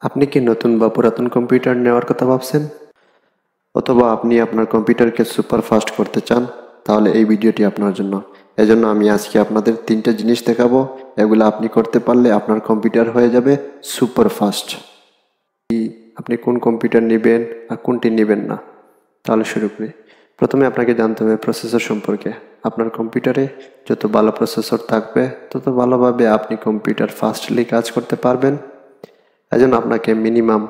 আপনি কি নতুন বা পুরাতন কম্পিউটার নেওয়ার কথা ভাবছেন, অথবা আপনি আপনার কম্পিউটারকে সুপার ফাস্ট করতে চান? তাহলে এই ভিডিওটি আপনার জন্য। এজন্য আমি আজকে আপনাদের 3টা জিনিস দেখাবো। এগুলো আপনি করতে পারলে আপনার কম্পিউটার হয়ে যাবে সুপার ফাস্ট। আপনি কোন কম্পিউটার নেবেন আর কোনটি নেবেন না, তাহলে শুরু করি। প্রথমে আপনাকে জানতে হবে প্রসেসর সম্পর্কে। আপনার কম্পিউটারে যত ভালো প্রসেসর থাকবে তত ভালোভাবে আপনি কম্পিউটার ফাস্টলি কাজ করতে পারবেন। এজন্য আপনাকে মিনিমাম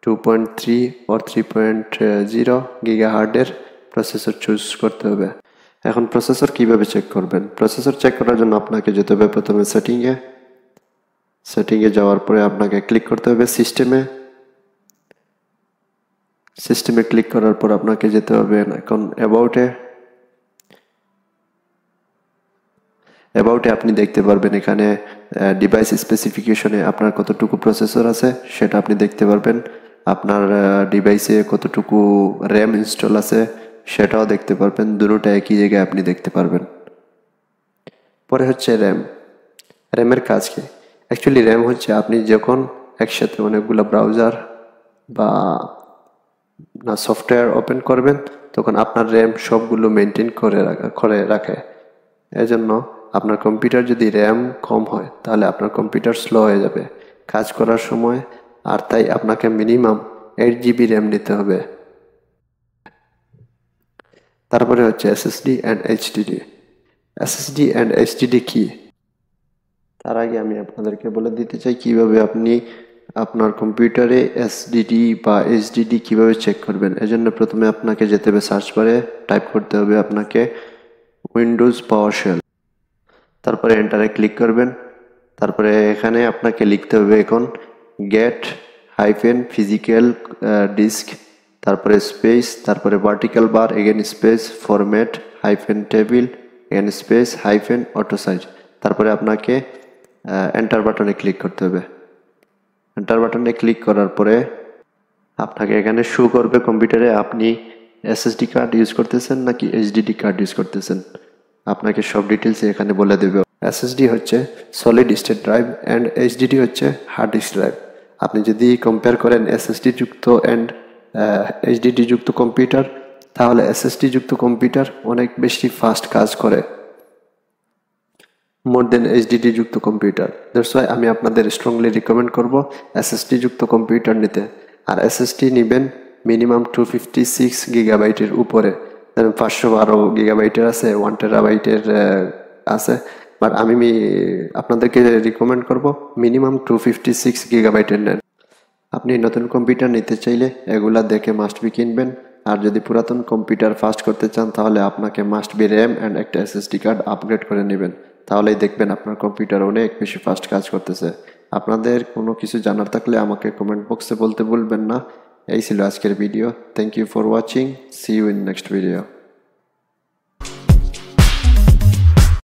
2.3 or 3.0 গিগাহার্টের প্রসেসর চুজ করতে হবে। এখন প্রসেসর কিভাবে চেক করবেন? প্রসেসর চেক করার জন্য আপনাকে যেতে হবে প্রথমে সেটিংয়ে যাওয়ার পরে আপনাকে ক্লিক করতে হবে সিস্টেমে ক্লিক করার পর আপনাকে যেতে হবে এখন অ্যাবাউটে আপনি দেখতে পারবেন এখানে ডিভাইস স্পেসিফিকেশনে আপনার কতটুকু প্রসেসর আছে সেটা আপনি দেখতে পারবেন। আপনার ডিভাইসে কতটুকু র্যাম ইনস্টল আছে সেটাও দেখতে পারবেন। দুটোটা একই জায়গায় আপনি দেখতে পারবেন। পরে হচ্ছে র্যামের কাজ কি? অ্যাকচুয়ালি র্যাম হচ্ছে আপনি যখন একসাথে অনেকগুলো ব্রাউজার বা সফটওয়্যার ওপেন করবেন তখন আপনার র্যাম সবগুলো মেনটেন করে রাখে। এজন্য আপনার কম্পিউটার যদি র্যাম কম হয় তাহলে আপনার কম্পিউটার স্লো হয়ে যাবে কাজ করার সময়। আর তাই আপনাকে মিনিমাম 8 GB র্যাম নিতে হবে। তারপরে হচ্ছে এসএসডি অ্যান্ড এইচডিডি কি? তার আগে আমি আপনাদেরকে বলে দিতে চাই কিভাবে আপনি আপনার কম্পিউটারে এসডিডি বা এইচডিডি কিভাবে চেক করবেন। এজন্য প্রথমে আপনাকে যেতে হবে সার্চ বারে, টাইপ করতে হবে আপনাকে উইন্ডোজ পাওয়ারশেল। তারপরে এন্টারে ক্লিক করবেন। তারপরে এখানে আপনাকে লিখতে হবে এখন গেট ফিজিক্যাল ডিস্ক, তারপরে স্পেস, তারপরে vertical bar, again space, format table, again space auto size. তারপরে আপনাকে এন্টার বাটনে ক্লিক করতে হবে। এন্টার বাটনে ক্লিক করার পরে আপনাকে এখানে শো করবে কম্পিউটারে আপনি এসএসডি কার্ড ইউজ করতেছেন নাকি এইচডিডি কার্ড ইউজ করতেছেন। আপনাকে সব ডিটেলস এখানে বলে দেবে। এসএসডি হচ্ছে solid state drive and HDD হচ্ছে হার্ড ডিস্ক ড্রাইভ। আপনি যদি কম্পেয়ার করেন এসএসডি যুক্ত অ্যান্ড এইচডিডি যুক্ত কম্পিউটার, তাহলে এসএসডি যুক্ত কম্পিউটার অনেক বেশি ফাস্ট কাজ করে মোর দেন এইচডিডি যুক্ত কম্পিউটার। দ্যাটস ওয়াই আমি আপনাদের স্ট্রংলি রিকমেন্ড করব এসএসডি যুক্ত কম্পিউটার নিতে। আর এসএসডি নেবেন মিনিমাম 256 গিগাবাইটের উপরে। 512 গিগাবাইটের আছে, 1 টেরাবাইটের আছে, বাট আমি আপনাদেরকে রিকমেন্ড করব মিনিমাম 256 গিগাবাইটের নেন। আপনি নতুন কম্পিউটার নিতে চাইলে এগুলা দেখে মাস্ট বি কিনবেন। আর যদি পুরাতন কম্পিউটার ফাস্ট করতে চান তাহলে আপনাকে মাস্ট বি র্যাম অ্যান্ড একটা এসএসডি কার্ড আপগ্রেড করে নেবেন। তাহলেই দেখবেন আপনার কম্পিউটার অনেক বেশি ফাস্ট কাজ করতেছে। আপনাদের কোনো কিছু জানার থাকলে আমাকে কমেন্ট বক্সে বলতে ভুলবেন না। এই ছিল আজকের video. Thank you for watching. See you in next video.